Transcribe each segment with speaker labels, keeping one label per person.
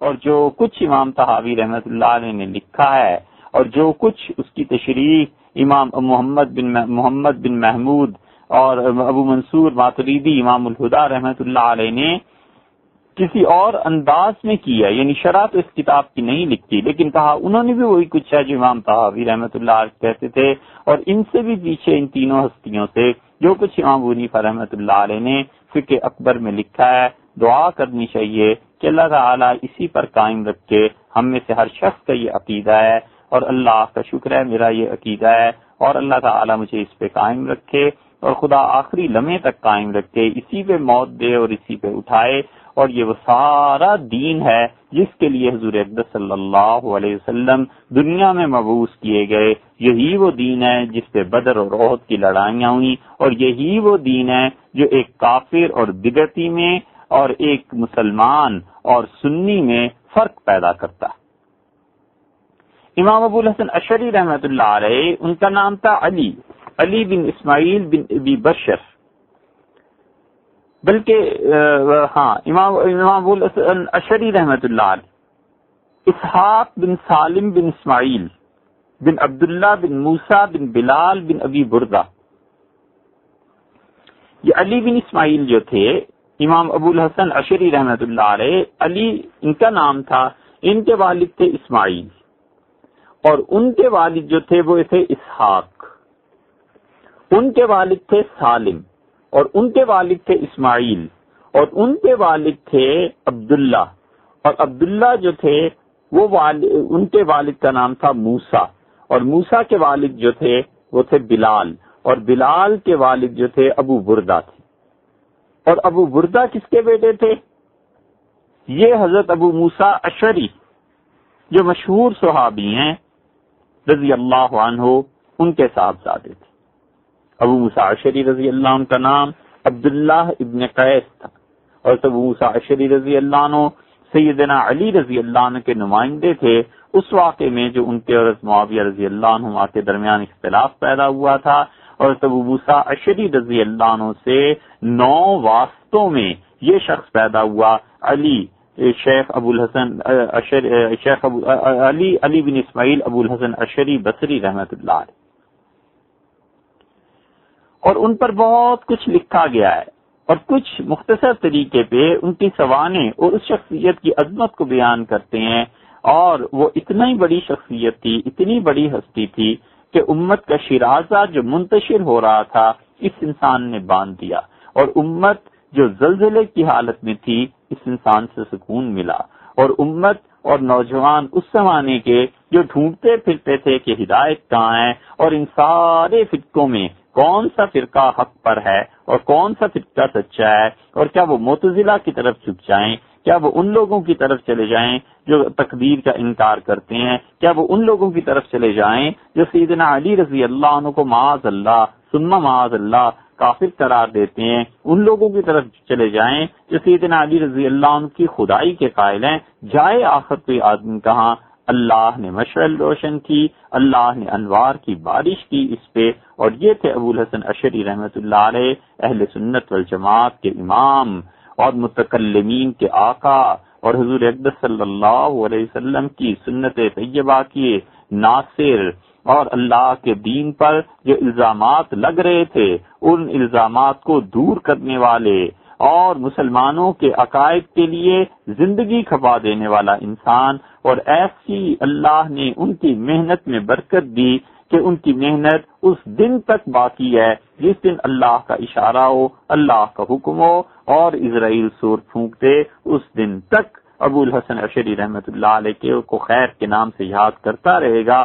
Speaker 1: اور جو کچھ امام طحاوی رحمۃ اللہ علیہ نے لکھا ہے اور جو کچھ اس کی تشریح امام محمد بن محمود اور ابو منصور ماتریدی امام الہدا رحمۃ اللہ علیہ نے کسی اور انداز میں کی ہے، یعنی شرح تو اس کتاب کی نہیں لکھی، لیکن کہا انہوں نے بھی وہی کچھ ہے جو امام طحاوی رحمۃ اللہ علیہ کہتے تھے، اور ان سے بھی پیچھے ان تینوں ہستیوں سے جو کچھ امام ابو حنیفہ رحمۃ اللہ علیہ نے فقہ اکبر میں لکھا ہے، دعا کرنی چاہیے کہ اللہ تعالیٰ اسی پر قائم رکھے۔ ہم میں سے ہر شخص کا یہ عقیدہ ہے، اور اللہ کا شکر ہے میرا یہ عقیدہ ہے، اور اللہ تعالیٰ مجھے اس پہ قائم رکھے، اور خدا آخری لمحے تک قائم رکھے، اسی پہ موت دے اور اسی پہ اٹھائے۔ اور یہ وہ سارا دین ہے جس کے لیے حضور اقدس صلی اللہ علیہ وسلم دنیا میں مبعوث کیے گئے، یہی وہ دین ہے جس پہ بدر اور احد کی لڑائیاں ہوئیں، اور یہی وہ دین ہے جو ایک کافر اور بدعتی میں اور ایک مسلمان اور سنی میں فرق پیدا کرتا ہے۔ امام ابو الحسن اشعری رحمۃ اللہ علیہ، ان کا نام تھا علی بن اسماعیل بن ابی بشر، بلکہ امام ابو الحسن اشعری رحمۃ اللہ علیہ اسحاق بن سالم بن اسماعیل بن عبداللہ بن موسیٰ بن بلال بن ابی بردہ، یہ علی بن اسماعیل جو تھے امام ابو الحسن اشعری رحمۃ اللہ علیہ، علی ان کا نام تھا، ان کے والد تھے اسماعیل، اور ان کے والد جو تھے وہ تھے اسحاق، ان کے والد تھے سالم، اور ان کے والد تھے اسماعیل، اور ان کے والد تھے عبداللہ، اور عبداللہ جو تھے وہ ان کے والد کا نام تھا موسیٰ، اور موسیٰ کے والد جو تھے وہ تھے بلال، اور بلال کے والد جو تھے ابو بردہ تھے۔ اور ابو بردہ کس کے بیٹے تھے؟ یہ حضرت ابو موسیٰ اشعری جو مشہور صحابی ہیں رضی اللہ عنہ، ان کے صاحبزادے تھے۔ ابو موسیٰ اشعری رضی اللہ عنہ کا نام عبداللہ ابن قیس تھا، اور ابو موسیٰ اشعری رضی اللہ عنہ سیدنا علی رضی اللہ عنہ کے نمائندے تھے اس واقعے میں جو ان کے اور معاویہ رضی اللہ عنہ کے درمیان اختلاف پیدا ہوا تھا، اور ابو موسیٰ اشعری رضی اللہ عنہ سے 9 واسطوں میں یہ شخص پیدا ہوا، شیخ ابو الحسن علی بن اسماعیل ابو الحسن اشعری بصری رحمۃ اللہ علیہ، اور ان پر بہت کچھ لکھا گیا ہے، اور کچھ مختصر طریقے پہ ان کی سوانح اور اس شخصیت کی عظمت کو بیان کرتے ہیں۔ اور وہ اتنی بڑی شخصیت تھی، اتنی بڑی ہستی تھی کہ امت کا شیرازہ جو منتشر ہو رہا تھا اس انسان نے باندھ دیا، اور امت جو زلزلے کی حالت میں تھی اس انسان سے سکون ملا، اور امت اور نوجوان اس زمانے کے جو ڈھونڈتے پھرتے تھے کہ ہدایت کہاں ہے، اور ان سارے فرقوں میں کون سا فرقہ حق پر ہے اور کون سا فرقہ سچا ہے، اور کیا وہ معتزلہ کی طرف جھک جائیں، کیا وہ ان لوگوں کی طرف چلے جائیں جو تقدیر کا انکار کرتے ہیں، کیا وہ ان لوگوں کی طرف چلے جائیں جو سیدنا علی رضی اللہ عنہ کو معاذ اللہ ثم معاذ اللہ کافر قرار دیتے ہیں، ان لوگوں کی طرف چلے جائیں جو سیدنا علی رضی اللہ عنہ کی خدائی کے قائل ہیں۔ جائے آخر کوئی آدمی کہاں، اللہ نے مشعل روشن کی، اللہ نے انوار کی بارش کی اس پہ، اور یہ تھے ابو الحسن اشعری رحمۃ اللہ علیہ، اہل سنت والجماعت کے امام اور متکلمین کے آقا، اور حضور اقدس صلی اللہ علیہ وسلم کی سنت طیبہ کی ناصر، اور اللہ کے دین پر جو الزامات لگ رہے تھے ان الزامات کو دور کرنے والے، اور مسلمانوں کے عقائد کے لیے زندگی کھپا دینے والا انسان، اور ایسی اللہ نے ان کی محنت میں برکت دی کہ ان کی محنت اس دن تک باقی ہے جس دن اللہ کا اشارہ ہو، اللہ کا حکم ہو اور اسرائیل سور پھونک دے، اس دن تک ابو الحسن اشعری رحمۃ اللہ علیہ کو خیر کے نام سے یاد کرتا رہے گا۔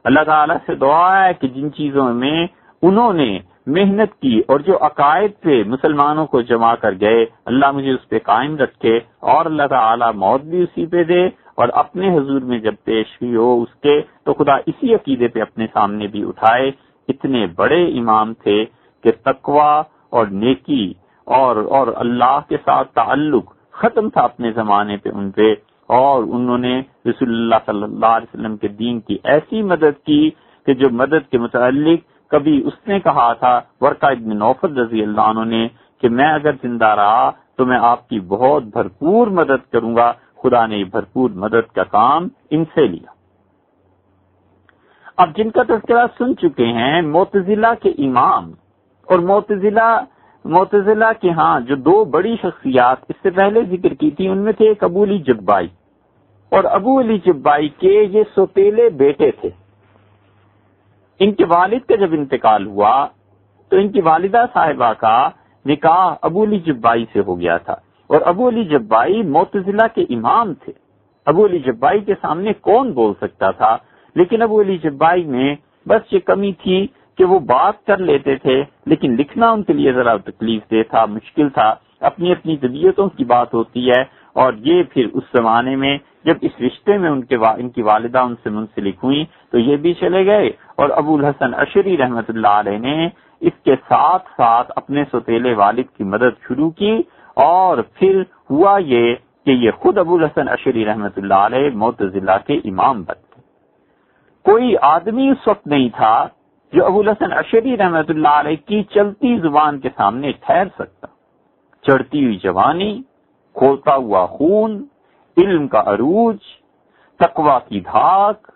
Speaker 1: اللہ تعالیٰ سے دعا ہے کہ جن چیزوں میں انہوں نے محنت کی اور جو عقائد پہ مسلمانوں کو جمع کر گئے، اللہ مجھے اس پہ قائم رکھے، اور اللہ تعالیٰ موت بھی اسی پہ دے، اور اپنے حضور میں جب پیش ہوئی ہو اس کے تو خدا اسی عقیدے پہ اپنے سامنے بھی اٹھائے۔ اتنے بڑے امام تھے کہ تقوی اور نیکی اور اللہ کے ساتھ تعلق ختم تھا اپنے زمانے پہ ان پہ، اور انہوں نے رسول اللہ صلی اللہ علیہ وسلم کے دین کی ایسی مدد کی کہ جو مدد کے متعلق کبھی اس نے کہا تھا ورقہ ابن نوفل رضی اللہ عنہ نے کہ میں اگر زندہ رہا تو میں آپ کی بہت بھرپور مدد کروں گا۔ خدا نے بھرپور مدد کا کام ان سے لیا۔ اب جن کا تذکرہ سن چکے ہیں، معتزلہ کے امام اور معتزلہ کے ہاں جو دو بڑی شخصیات اس سے پہلے ذکر کی تھی، ان میں تھے ایک ابو علی جبائی، اور ابو علی جبائی کے یہ سوتیلے بیٹے تھے۔ ان کے والد کا جب انتقال ہوا تو ان کی والدہ صاحبہ کا نکاح ابو علی جبائی سے ہو گیا تھا، اور ابو علی جبائی معتزلہ کے امام تھے۔ ابو علی جبائی کے سامنے کون بول سکتا تھا؟ لیکن ابو علی جبائی میں بس یہ کمی تھی کہ وہ بات کر لیتے تھے، لیکن لکھنا ان کے لیے ذرا تکلیف دہ تھا، مشکل تھا، اپنی اپنی طبیعتوں کی بات ہوتی ہے۔ اور یہ پھر اس زمانے میں جب اس رشتے میں ان کی والدہ ان سے منسلک ہوئی تو یہ بھی چلے گئے، اور ابو الحسن اشعری رحمت اللہ علیہ نے اس کے ساتھ ساتھ اپنے سوتیلے والد کی مدد شروع کی، اور پھر ہوا یہ کہ یہ خود ابو الحسن اشعری رحمت اللہ علیہ معتزلہ کے امام بن گئے۔ کوئی آدمی اس وقت نہیں تھا جو ابو الحسن اشعری رحمت اللہ علیہ کی چلتی زبان کے سامنے ٹھہر سکتا۔ چڑھتی ہوئی جوانی، کھولتا ہوا خون، علم کا عروج، تقویٰ کی دھاک،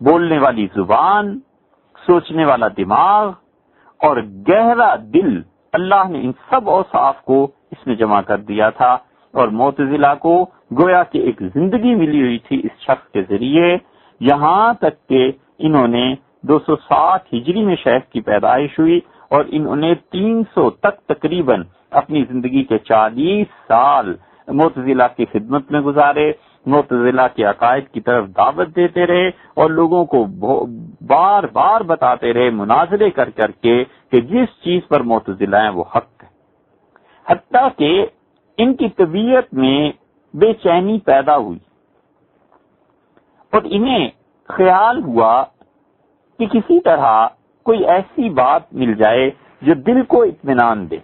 Speaker 1: بولنے والی زبان، سوچنے والا دماغ اور گہرا دل، اللہ نے ان سب اوصاف کو اس میں جمع کر دیا تھا، اور معتزلہ کو گویا کہ ایک زندگی ملی ہوئی تھی اس شخص کے ذریعے، یہاں تک کہ انہوں نے 260 ہجری میں شیخ کی پیدائش ہوئی، اور انہوں نے 300 تک تقریباً اپنی زندگی کے 40 سال معتزلہ کی خدمت میں گزارے، معتزلہ کے عقائد کی طرف دعوت دیتے رہے، اور لوگوں کو بار بار بتاتے رہے مناظرے کر کر کے کہ جس چیز پر معتزلہ ہیں وہ حق ہے، حتیٰ کہ ان کی طبیعت میں بے چینی پیدا ہوئی، اور انہیں خیال ہوا کہ کسی طرح کوئی ایسی بات مل جائے جو دل کو اطمینان دے،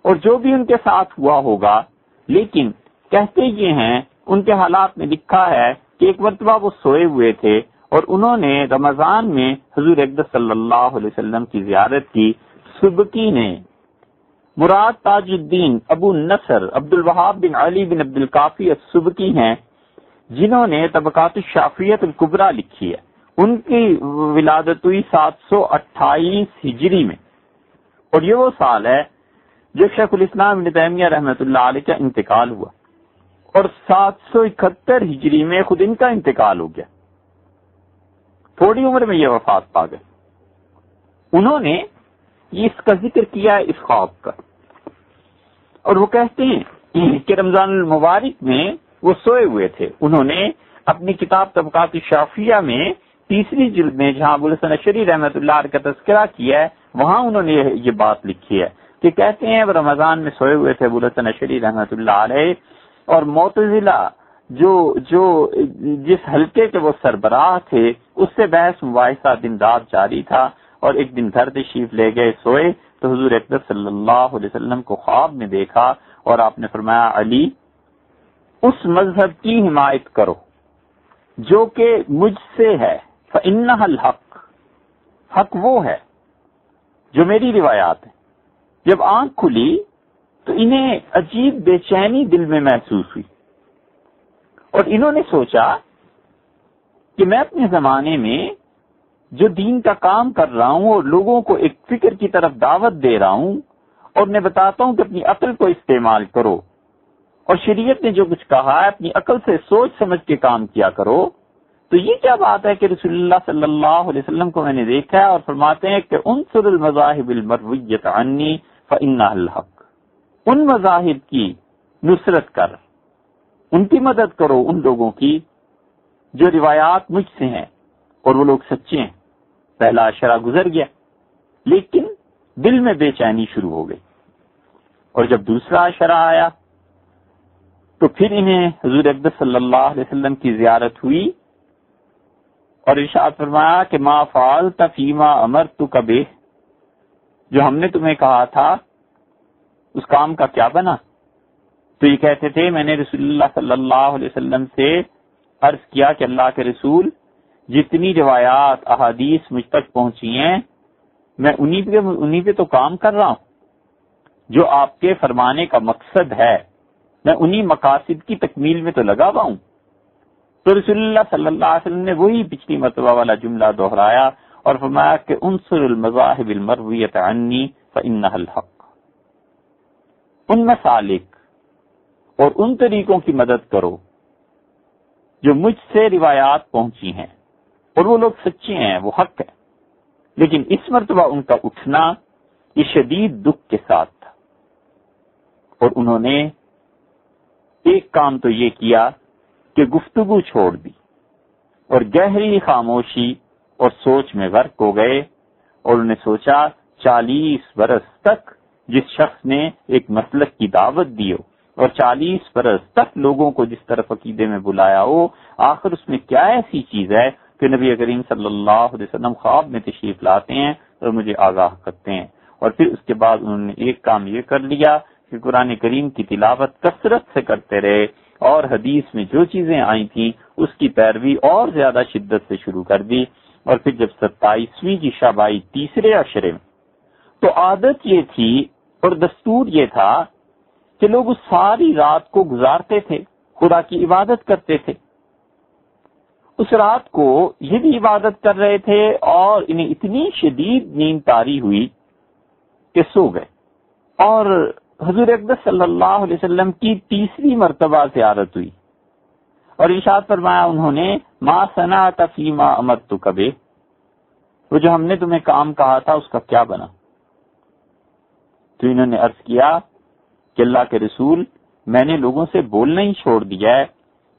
Speaker 1: اور جو بھی ان کے ساتھ ہوا ہوگا۔ لیکن کہتے یہ ہیں، ان کے حالات میں لکھا ہے کہ ایک مرتبہ وہ سوئے ہوئے تھے، اور انہوں نے رمضان میں حضور اقدس صلی اللہ علیہ وسلم کی زیارت کی۔ سبکی نے، مراد تاج الدین ابو نصر عبد الوہاب بن علی بن عبد الکافی السبکی ہیں، جنہوں نے طبقات الشافعیت الکبریٰ لکھی ہے۔ ان کی ولادت ہوئی 728 ہجری میں، اور یہ وہ سال ہے جب شیخ الاسلام ابن تیمیہ رحمۃ اللہ علیہ کا انتقال ہوا، اور 771 ہجری میں خود ان کا انتقال ہو گیا۔ تھوڑی عمر میں یہ وفات پا گئے۔ انہوں نے اس کا ذکر کیا اس خواب کا، اور وہ کہتے ہیں کہ رمضان المبارک میں وہ سوئے ہوئے تھے۔ انہوں نے اپنی کتاب طبقات الشافعیہ میں 3 جلد میں جہاں ابو الحسن اشعری رحمۃ اللہ علیہ کا تذکرہ کیا ہے، وہاں انہوں نے یہ بات لکھی ہے کہ کہتے ہیں وہ رمضان میں سوئے ہوئے تھے ابو الحسن اشعری رحمۃ اللہ علیہ، اور معتزلہ جو جس حلقے کے وہ سربراہ تھے اس سے بحث مباحثہ دن رات جاری تھا، اور ایک دن گھر تشریف لے گئے، سوئے تو حضور اقدس صلی اللہ علیہ وسلم کو خواب میں دیکھا، اور آپ نے فرمایا علی اس مذہب کی حمایت کرو جو کہ مجھ سے ہے، فإنها الحق، حق وہ ہے جو میری روایات ہے۔ جب آنکھ کھلی تو انہیں عجیب بے چینی دل میں محسوس ہوئی، اور انہوں نے سوچا کہ میں اپنے زمانے میں جو دین کا کام کر رہا ہوں اور لوگوں کو ایک فکر کی طرف دعوت دے رہا ہوں، اور میں بتاتا ہوں کہ اپنی عقل کو استعمال کرو، اور شریعت نے جو کچھ کہا ہے اپنی عقل سے سوچ سمجھ کے کام کیا کرو، تو یہ کیا بات ہے کہ رسول اللہ صلی اللہ علیہ وسلم کو میں نے دیکھا ہے اور فرماتے ہیں کہ انصر المذاہب المرویۃ عنی فإنها الحق، ان مذاہب کی نصرت کر، ان کی مدد کرو، ان لوگوں کی جو روایات مجھ سے ہیں اور وہ لوگ سچے ہیں۔ پہلا اشرا گزر گیا، لیکن دل میں بے چینی شروع ہو گئی، اور جب دوسرا اشرا آیا تو پھر انہیں حضور اقدس صلی اللہ علیہ وسلم کی زیارت ہوئی، اور ارشاد فرمایا کہ ما فعلت فیما امرتک بہ، جو ہم نے تمہیں کہا تھا اس کام کا کیا بنا؟ تو یہ کہتے تھے میں نے رسول اللہ صلی اللہ علیہ وسلم سے عرض کیا کہ اللہ کے رسول، جتنی روایات احادیث مجھ تک پہنچی ہیں میں انہی پہ تو کام کر رہا ہوں، جو آپ کے فرمانے کا مقصد ہے میں انہی مقاصد کی تکمیل میں تو لگا ہوا ہوں. تو رسول اللہ صلی اللہ علیہ وسلم نے وہی پچھلی مرتبہ والا جملہ دہرایا اور فرمایا کہ انصر المذاہب المرویۃ عنی فانها الحق. ان مسالک اور ان طریقوں کی مدد کرو جو مجھ سے روایات پہنچی ہیں اور وہ لوگ سچے ہیں، وہ حق ہے. لیکن اس مرتبہ ان کا اٹھنا یہ شدید دکھ کے ساتھ تھا، اور انہوں نے ایک کام تو یہ کیا کہ گفتگو چھوڑ دی اور گہری خاموشی اور سوچ میں غرق ہو گئے، اور انہوں نے سوچا 40 برس تک جس شخص نے ایک مسلک کی دعوت دی ہو اور 40 برس تک لوگوں کو جس طرف عقیدے میں بلایا ہو، آخر اس میں کیا ایسی چیز ہے کہ نبی کریم صلی اللہ علیہ وسلم خواب میں تشریف لاتے ہیں اور مجھے آگاہ کرتے ہیں. اور پھر اس کے بعد انہوں نے ایک کام یہ کر لیا کہ قرآن کریم کی تلاوت کثرت سے کرتے رہے اور حدیث میں جو چیزیں آئی تھیں اس کی پیروی اور زیادہ شدت سے شروع کر دی. اور پھر جب 27ویں کی شب آئی تیسرے عشرے میں، تو عادت یہ تھی اور دستور یہ تھا کہ لوگ اس ساری رات کو گزارتے تھے، خدا کی عبادت کرتے تھے. اس رات کو یہ بھی عبادت کر رہے تھے اور انہیں اتنی شدید نیند طاری ہوئی کہ سو گئے. اور حضور اقدس صلی اللہ علیہ وسلم کی تیسری مرتبہ زیارت ہوئی اور ارشاد فرمایا انہوں نے ما صنعت فیما امرتک بہ، وہ جو ہم نے تمہیں کام کہا تھا اس کا کیا بنا؟ تو انہوں نے عرض کیا کہ اللہ کے رسول میں نے لوگوں سے بولنا ہی چھوڑ دیا ہے،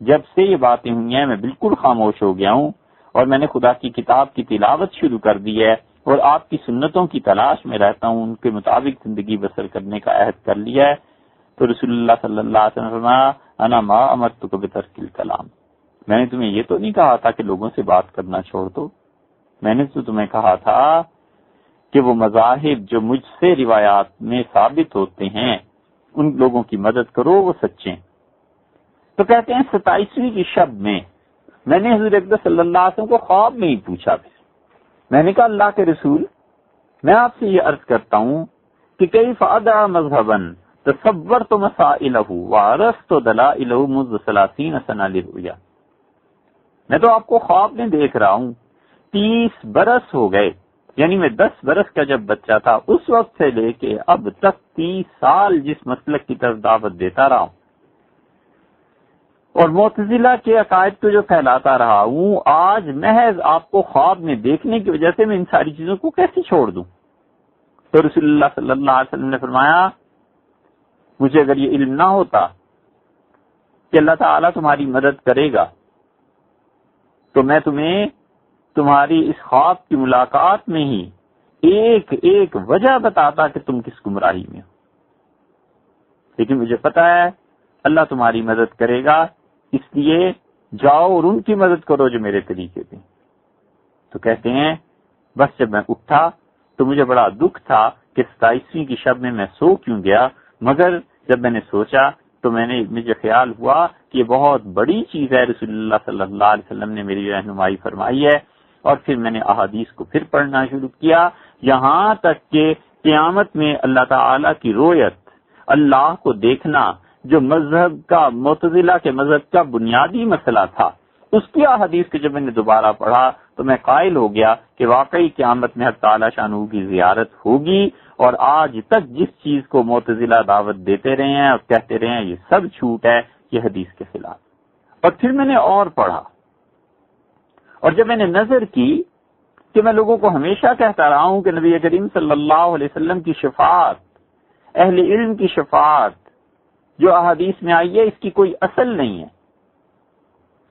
Speaker 1: جب سے یہ باتیں ہوئی ہیں میں بالکل خاموش ہو گیا ہوں اور میں نے خدا کی کتاب کی تلاوت شروع کر دی ہے اور آپ کی سنتوں کی تلاش میں رہتا ہوں، ان کے مطابق زندگی بسر کرنے کا عہد کر لیا ہے. تو رسول اللہ صلی اللہ علیہ وسلم نے فرمایا انا ما امرتک بترک الکلام، میں نے تمہیں یہ تو نہیں کہا تھا کہ لوگوں سے بات کرنا چھوڑ دو، میں نے تو تمہیں کہا تھا کہ وہ مذاہب جو مجھ سے روایات میں ثابت ہوتے ہیں ان لوگوں کی مدد کرو، وہ سچے ہیں. تو کہتے ہیں 27ویں کی شب میں نے حضور اقدس صلی اللہ علیہ وسلم کو خواب میں ہی پوچھا، میں نے کہا اللہ کے رسول میں آپ سے یہ عرض کرتا ہوں کہ کیف ادعى مذهبا تصورت مسائله وعرفت دلائله منذ 30 سنة للرؤيا. میں تو آپ کو خواب میں دیکھ رہا ہوں، 30 برس ہو گئے، یعنی میں 10 برس کا جب بچہ تھا اس وقت سے لے کے اب تک 30 سال جس مسلک کی طرف دعوت دیتا رہا ہوں اور معتزلہ کے عقائد کو جو پھیلاتا رہا ہوں، آج محض آپ کو خواب میں دیکھنے کی وجہ سے میں ان ساری چیزوں کو کیسے چھوڑ دوں؟ تو رسول اللہ صلی اللہ علیہ وسلم نے فرمایا مجھے اگر یہ علم نہ ہوتا کہ اللہ تعالیٰ تمہاری مدد کرے گا تو میں تمہیں تمہاری اس خواب کی ملاقات میں ہی ایک ایک وجہ بتاتا کہ تم کس گمراہی میں ہو. لیکن مجھے پتا ہے اللہ تمہاری مدد کرے گا، اس لیے جاؤ اور ان کی مدد کرو جو میرے طریقے تھے. تو کہتے ہیں بس جب میں اٹھا تو مجھے بڑا دکھ تھا کہ 27ویں کی شب میں سو کیوں گیا، مگر جب میں نے سوچا تو مجھے خیال ہوا کہ یہ بہت بڑی چیز ہے، رسول اللہ صلی اللہ علیہ وسلم نے میری رہنمائی فرمائی ہے. اور پھر میں نے احادیث کو پھر پڑھنا شروع کیا، یہاں تک کہ قیامت میں اللہ تعالی کی رویت، اللہ کو دیکھنا جو مذہب کا معتزلہ کے مذہب کا بنیادی مسئلہ تھا، اس کی احادیث کو جب میں نے دوبارہ پڑھا تو میں قائل ہو گیا کہ واقعی قیامت میں حق تعالی شانہ کی زیارت ہوگی. اور آج تک جس چیز کو معتزلہ دعوت دیتے رہے ہیں اور کہتے رہے ہیں یہ سب جھوٹ ہے، یہ حدیث کے خلاف. اور پھر میں نے اور پڑھا اور جب میں نے نظر کی کہ میں لوگوں کو ہمیشہ کہتا رہا ہوں کہ نبی کریم صلی اللہ علیہ وسلم کی شفاعت، اہل علم کی شفاعت جو احادیث میں آئی ہے اس کی کوئی اصل نہیں ہے،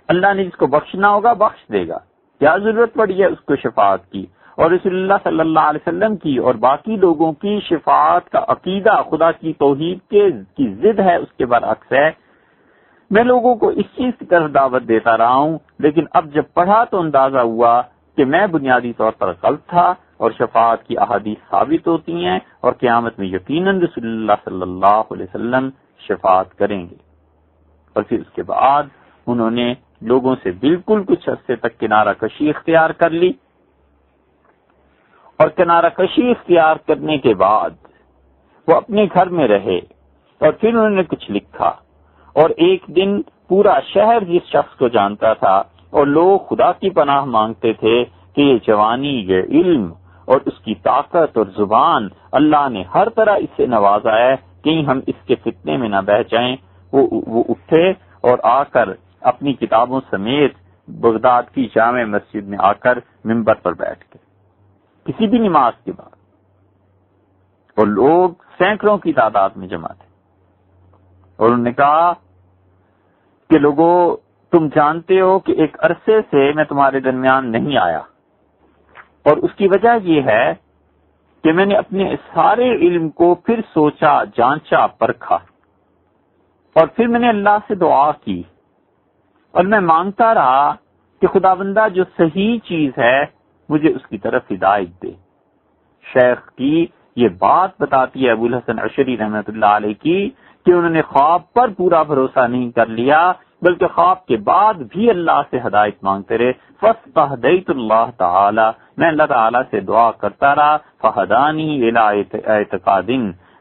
Speaker 1: اللہ نے جس کو بخشنا ہوگا بخش دے گا، کیا ضرورت پڑی ہے اس کو شفاعت کی. اور رسول اللہ صلی اللہ علیہ وسلم کی اور باقی لوگوں کی شفاعت کا عقیدہ خدا کی توحید کی ضد ہے، اس کے برعکس ہے. میں لوگوں کو اس چیز کی طرف دعوت دیتا رہا ہوں، لیکن اب جب پڑھا تو اندازہ ہوا کہ میں بنیادی طور پر غلط تھا اور شفاعت کی احادیث ثابت ہوتی ہیں اور قیامت میں یقیناً رسول اللہ صلی اللہ علیہ وسلم شفاعت کریں گے. اور پھر اس کے بعد انہوں نے لوگوں سے بالکل کچھ عرصے تک کنارہ کشی اختیار کر لی، اور کنارہ کشی اختیار کرنے کے بعد وہ اپنے گھر میں رہے اور پھر انہوں نے کچھ لکھا، اور ایک دن پورا شہر جس شخص کو جانتا تھا اور لوگ خدا کی پناہ مانگتے تھے کہ یہ جوانی، یہ علم اور اس کی طاقت اور زبان، اللہ نے ہر طرح اس سے نوازا ہے، کہیں ہم اس کے فتنے میں نہ بہ جائیں، وہ اٹھے اور آ کر اپنی کتابوں سمیت بغداد کی جامع مسجد میں آ کر ممبر پر بیٹھ گئے کسی بھی نماز کے بعد، اور لوگ سینکڑوں کی تعداد میں جمع تھے، اور انہوں نے کہا کہ لوگوں، تم جانتے ہو کہ ایک عرصے سے میں تمہارے درمیان نہیں آیا، اور اس کی وجہ یہ ہے کہ میں نے اپنے سارے علم کو پھر سوچا، جانچا، پرکھا، اور پھر میں نے اللہ سے دعا کی، اور میں مانگتا رہا کہ خداوندہ جو صحیح چیز ہے مجھے اس کی طرف ہدایت دے۔ شیخ کی یہ بات بتاتی ہے ابو الحسن عشری رحمۃ اللہ علیہ کی کہ انہوں نے خواب پر پورا بھروسہ نہیں کر لیا، بلکہ خواب کے بعد بھی اللہ سے ہدایت مانگتے رہے۔ فاستہدیت اللہ تعالی، میں اللہ تعالی سے دعا کرتا رہا، فہدانی الی اعتقاد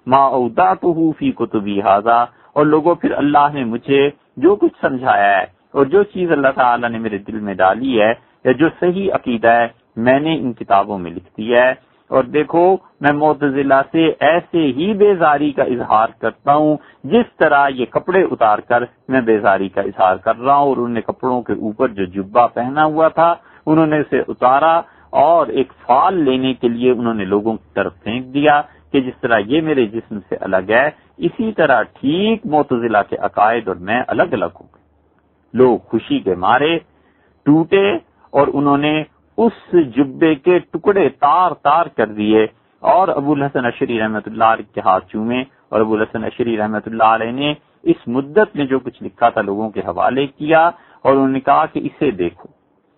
Speaker 1: ما اودعته فی کتبی ھذا، اور لوگوں پھر اللہ نے مجھے جو کچھ سمجھایا ہے اور جو چیز اللہ تعالی نے میرے دل میں ڈالی ہے یا جو صحیح عقیدہ ہے میں نے ان کتابوں میں لکھ دیا ہے۔ اور دیکھو میں معتزلہ سے ایسے ہی بیزاری کا اظہار کرتا ہوں جس طرح یہ کپڑے اتار کر میں بیزاری کا اظہار کر رہا ہوں، اور انہوں نے کپڑوں کے اوپر جو جبہ پہنا ہوا تھا انہوں نے اسے اتارا اور ایک فال لینے کے لیے انہوں نے لوگوں کی طرف پھینک دیا کہ جس طرح یہ میرے جسم سے الگ ہے اسی طرح ٹھیک معتزلہ کے عقائد اور میں الگ الگ ہو گئے۔ لوگ خوشی کے مارے ٹوٹے اور انہوں نے اس جبے کے ٹکڑے تار تار کر دیے، اور ابو الحسن عشری رحمۃ اللہ علیہ کے ہاتھ چومے، اور ابو الحسن عشری رحمۃ اللہ علیہ نے اس مدت میں جو کچھ لکھا تھا لوگوں کے حوالے کیا، اور انہوں نے کہا کہ اسے دیکھو،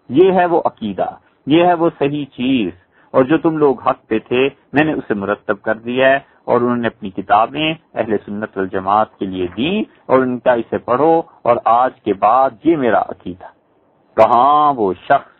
Speaker 1: یہ ہے وہ عقیدہ، یہ ہے وہ صحیح چیز، اور جو تم لوگ حق پہ تھے میں نے اسے مرتب کر دیا ہے۔ اور انہوں نے اپنی کتابیں اہل سنت والجماعت کے لیے دیں اور ان کا اسے پڑھو، اور آج کے بعد یہ میرا عقیدہ۔ کہاں وہ شخص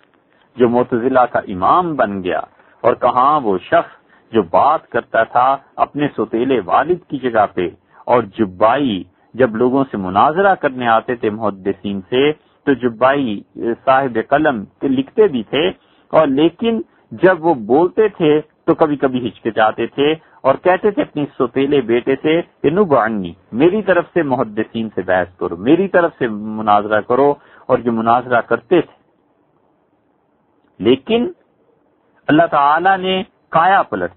Speaker 1: جو معتزلہ کا امام بن گیا، اور کہاں وہ شخص جو بات کرتا تھا اپنے سوتیلے والد کی جگہ پہ، اور جبائی جب لوگوں سے مناظرہ کرنے آتے تھے محدثین سے تو جبائی صاحب قلم لکھتے بھی تھے، اور لیکن جب وہ بولتے تھے تو کبھی کبھی ہچکچاتے تھے اور کہتے تھے اپنی سوتیلے بیٹے سے کہ نبعنی، میری طرف سے محدثین سے بحث کرو، میری طرف سے مناظرہ کرو، اور جو مناظرہ کرتے تھے۔ لیکن اللہ تعالی نے کایا پلٹ